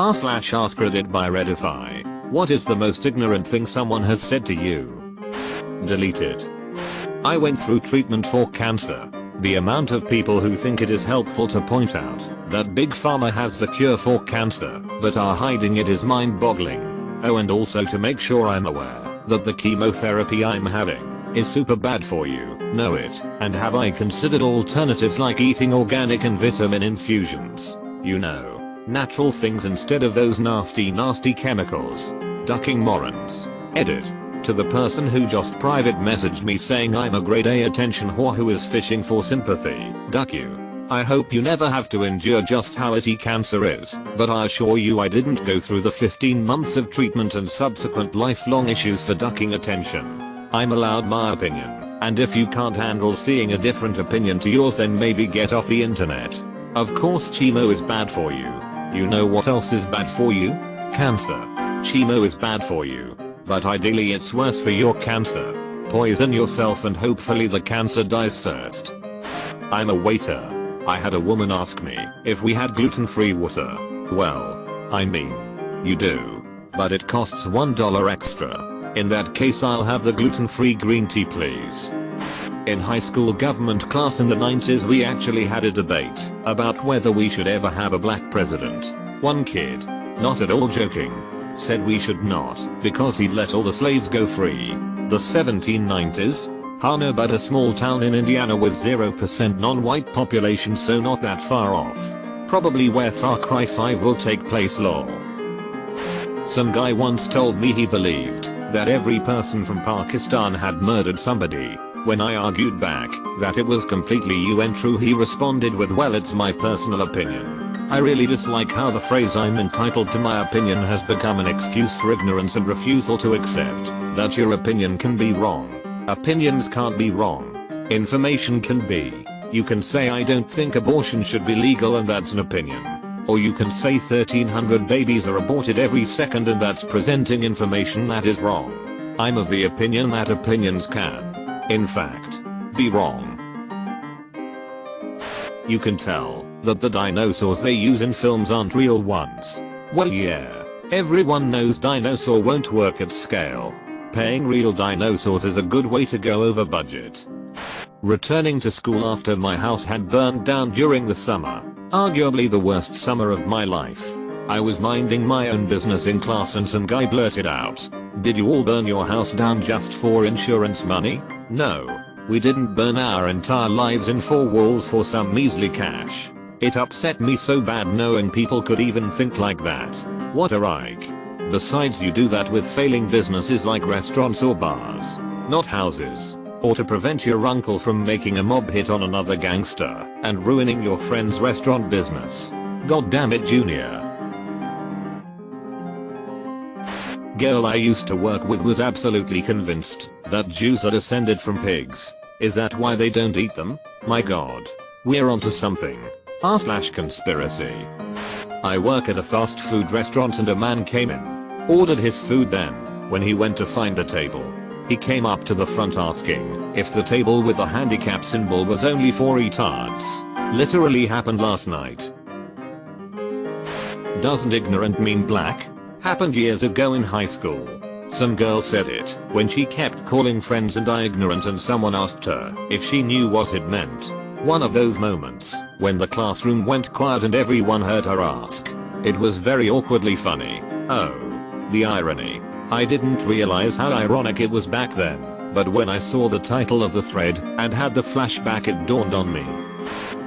r/AskReddit by Reddify. What is the most ignorant thing someone has said to you? Deleted. I went through treatment for cancer. The amount of people who think it is helpful to point out that Big Pharma has the cure for cancer but are hiding it is mind-boggling. Oh, and also to make sure I'm aware that the chemotherapy I'm having is super bad for you. Know it. And have I considered alternatives like eating organic and vitamin infusions? You know, natural things instead of those nasty chemicals. Ducking morons. Edit. To the person who just private messaged me saying I'm a grade A attention whore who is fishing for sympathy. Duck you. I hope you never have to endure just how itty cancer is, but I assure you I didn't go through the 15 months of treatment and subsequent lifelong issues for ducking attention. I'm allowed my opinion, and if you can't handle seeing a different opinion to yours then maybe get off the internet. Of course chemo is bad for you. You know what else is bad for you? Cancer. Chemo is bad for you. But ideally it's worse for your cancer. Poison yourself and hopefully the cancer dies first. I'm a waiter. I had a woman ask me if we had gluten-free water. Well, I mean, you do. But it costs $1 extra. In that case I'll have the gluten-free green tea please. In high school government class in the 90s we actually had a debate about whether we should ever have a black president. One kid, not at all joking, said we should not because he'd let all the slaves go free. The 1790s? No, but a small town in Indiana with 0% non-white population, so not that far off. Probably where Far Cry 5 will take place lol. Some guy once told me he believed that every person from Pakistan had murdered somebody. When I argued back that it was completely untrue he responded with, well, it's my personal opinion. I really dislike how the phrase I'm entitled to my opinion has become an excuse for ignorance and refusal to accept that your opinion can be wrong. Opinions can't be wrong. Information can be. You can say I don't think abortion should be legal and that's an opinion. Or you can say 1300 babies are aborted every second and that's presenting information that is wrong. I'm of the opinion that opinions can, in fact, be wrong. You can tell that the dinosaurs they use in films aren't real ones. Well yeah, everyone knows dinosaur won't work at scale. Paying real dinosaurs is a good way to go over budget. Returning to school after my house had burned down during the summer, arguably the worst summer of my life. I was minding my own business in class and some guy blurted out, "Did you all burn your house down just for insurance money?" No, we didn't burn our entire lives in four walls for some measly cash. It upset me so bad knowing people could even think like that. What a rike. Besides you do that with failing businesses like restaurants or bars, not houses. Or to prevent your uncle from making a mob hit on another gangster and ruining your friend's restaurant business. God damn it, Junior. Girl I used to work with was absolutely convinced that Jews are descended from pigs. Is that why they don't eat them? My god. We're onto something. r/conspiracy. I work at a fast food restaurant and a man came in. Ordered his food, then, when he went to find a table, he came up to the front asking if the table with the handicap symbol was only for retards. Literally happened last night. Doesn't ignorant mean black? Happened years ago in high school. Some girl said it when she kept calling friends and I ignorant and someone asked her if she knew what it meant. One of those moments when the classroom went quiet and everyone heard her ask. It was very awkwardly funny. Oh, the irony. I didn't realize how ironic it was back then, but when I saw the title of the thread and had the flashback it dawned on me.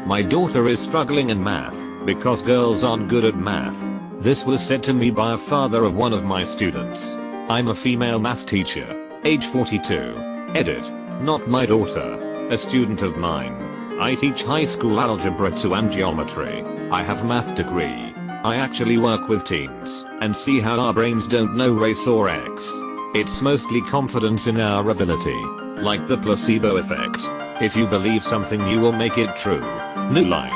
My daughter is struggling in math because girls aren't good at math. This was said to me by a father of one of my students. I'm a female math teacher, age 42. Edit. Not my daughter. A student of mine. I teach high school algebra 2 and geometry. I have math degree. I actually work with teens and see how our brains don't know race or X. It's mostly confidence in our ability. Like the placebo effect. If you believe something you will make it true. New line.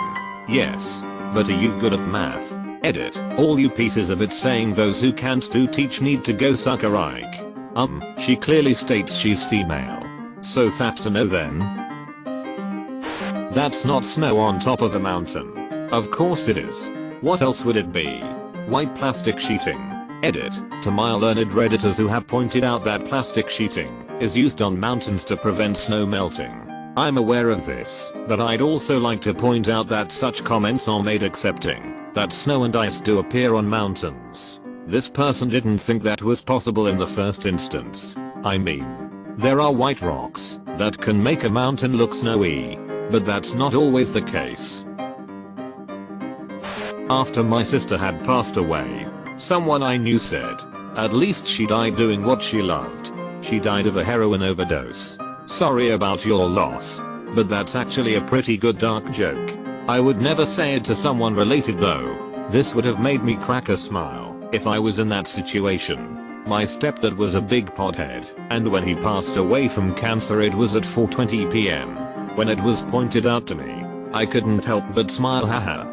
Yes. But are you good at math? Edit. All you pieces of it saying those who can't do teach need to go suck a rike. She clearly states she's female. So that's a no then. That's not snow on top of a mountain. Of course it is. What else would it be? White plastic sheeting. Edit. To my learned redditors who have pointed out that plastic sheeting is used on mountains to prevent snow melting. I'm aware of this, but I'd also like to point out that such comments are made accepting that snow and ice do appear on mountains. This person didn't think that was possible in the first instance. I mean, there are white rocks that can make a mountain look snowy, but that's not always the case. After my sister had passed away, someone I knew said, "At least she died doing what she loved. She died of a heroin overdose. Sorry about your loss." But that's actually a pretty good dark joke. I would never say it to someone related though. This would have made me crack a smile if I was in that situation. My stepdad was a big pothead, and when he passed away from cancer it was at 4:20 p.m. When it was pointed out to me, I couldn't help but smile, haha.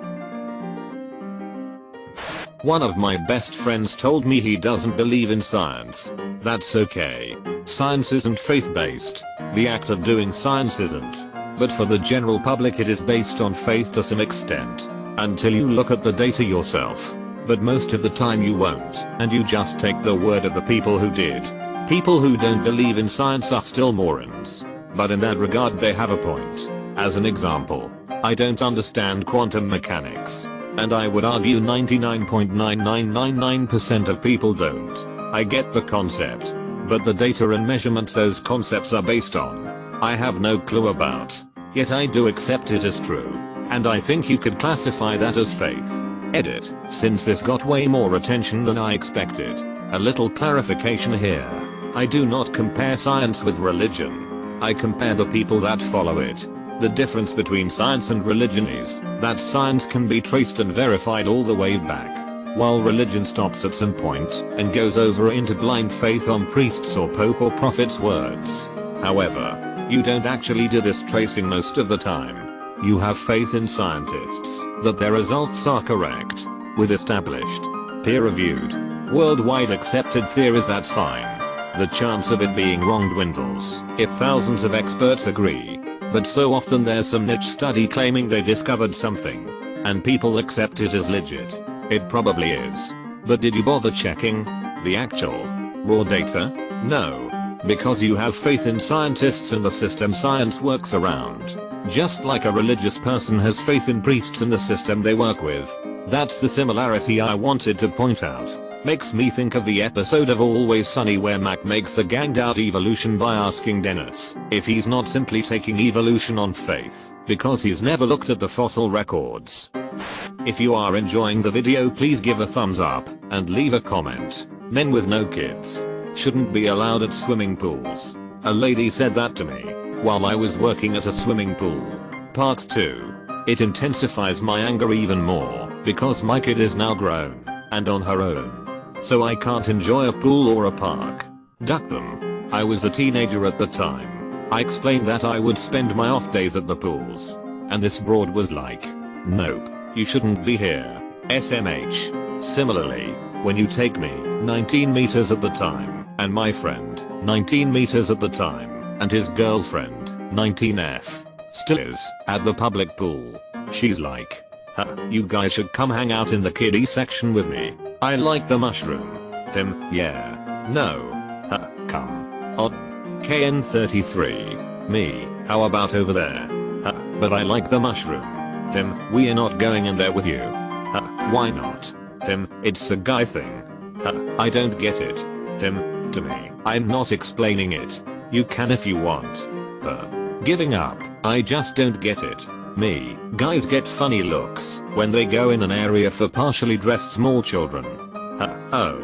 One of my best friends told me he doesn't believe in science. That's okay. Science isn't faith-based. The act of doing science isn't. But for the general public it is based on faith to some extent. Until you look at the data yourself. But most of the time you won't, and you just take the word of the people who did. People who don't believe in science are still morons. But in that regard they have a point. As an example, I don't understand quantum mechanics. And I would argue 99.9999% of people don't. I get the concept. But the data and measurements those concepts are based on, I have no clue about. Yet I do accept it as true. And I think you could classify that as faith. Edit. Since this got way more attention than I expected, a little clarification here. I do not compare science with religion. I compare the people that follow it. The difference between science and religion is that science can be traced and verified all the way back, while religion stops at some point and goes over into blind faith on priests or pope or prophet's words. However, you don't actually do this tracing most of the time. You have faith in scientists that their results are correct, with established, peer-reviewed, worldwide accepted theories. That's fine. The chance of it being wrong dwindles if thousands of experts agree. But so often there's some niche study claiming they discovered something, and people accept it as legit. It probably is. But did you bother checking the actual raw data? No. Because you have faith in scientists and the system science works around. Just like a religious person has faith in priests and the system they work with. That's the similarity I wanted to point out. Makes me think of the episode of Always Sunny where Mac makes the gang doubt evolution by asking Dennis if he's not simply taking evolution on faith because he's never looked at the fossil records. If you are enjoying the video, please give a thumbs up and leave a comment. Men with no kids shouldn't be allowed at swimming pools. A lady said that to me while I was working at a swimming pool. Part 2. It intensifies my anger even more because my kid is now grown and on her own. So I can't enjoy a pool or a park. Duck them. I was a teenager at the time. I explained that I would spend my off days at the pools. And this broad was like, nope, you shouldn't be here. SMH. Similarly, when you take me 19 meters at the time, and my friend 19 meters at the time, and his girlfriend 19F still is at the public pool, she's like, huh, you guys should come hang out in the kiddie section with me. I like the mushroom. Him, yeah. No. Huh, come on. KN33. Me, how about over there? Huh, but I like the mushroom. Him, we are not going in there with you. Huh, why not? Him, it's a guy thing. Huh, I don't get it. Him, to me, I'm not explaining it. You can if you want. Giving up, I just don't get it. Me, guys get funny looks when they go in an area for partially dressed small children. Oh.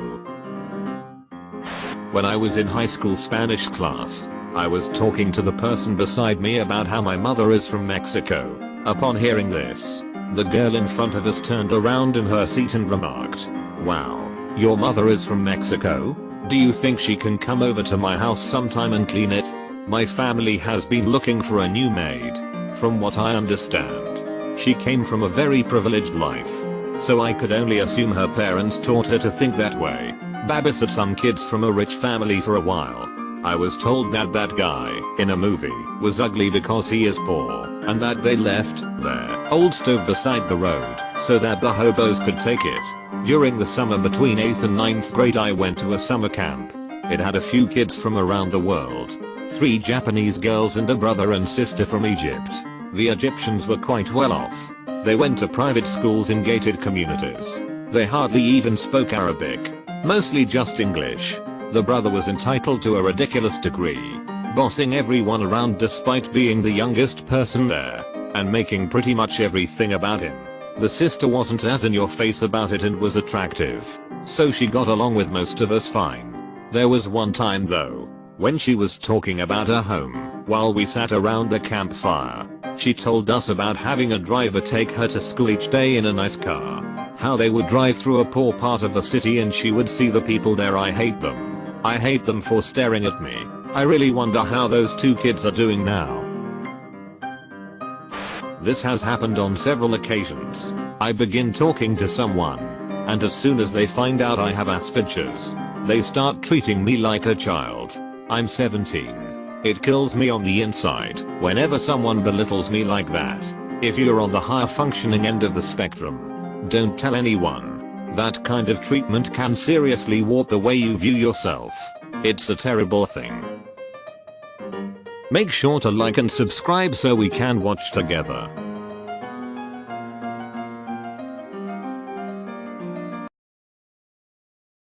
When I was in high school Spanish class, I was talking to the person beside me about how my mother is from Mexico. Upon hearing this, the girl in front of us turned around in her seat and remarked, "Wow, your mother is from Mexico? Do you think she can come over to my house sometime and clean it? My family has been looking for a new maid. From what I understand, she came from a very privileged life. So I could only assume her parents taught her to think that way. Babysat some kids from a rich family for a while. I was told that that guy in a movie was ugly because he is poor, and that they left their old stove beside the road so that the hobos could take it. During the summer between 8th and 9th grade I went to a summer camp. It had a few kids from around the world. 3 Japanese girls and a brother and sister from Egypt. The Egyptians were quite well off. They went to private schools in gated communities. They hardly even spoke Arabic. Mostly just English. The brother was entitled to a ridiculous degree, bossing everyone around despite being the youngest person there, and making pretty much everything about him. The sister wasn't as in your face about it and was attractive, so she got along with most of us fine. There was one time though, when she was talking about her home, while we sat around the campfire. She told us about having a driver take her to school each day in a nice car. How they would drive through a poor part of the city and she would see the people there. I hate them. I hate them for staring at me. I really wonder how those 2 kids are doing now. This has happened on several occasions. I begin talking to someone, and as soon as they find out I have Asperger's, they start treating me like a child. I'm 17. It kills me on the inside whenever someone belittles me like that. If you're on the higher functioning end of the spectrum, don't tell anyone. That kind of treatment can seriously warp the way you view yourself. It's a terrible thing. Make sure to like and subscribe so we can watch together.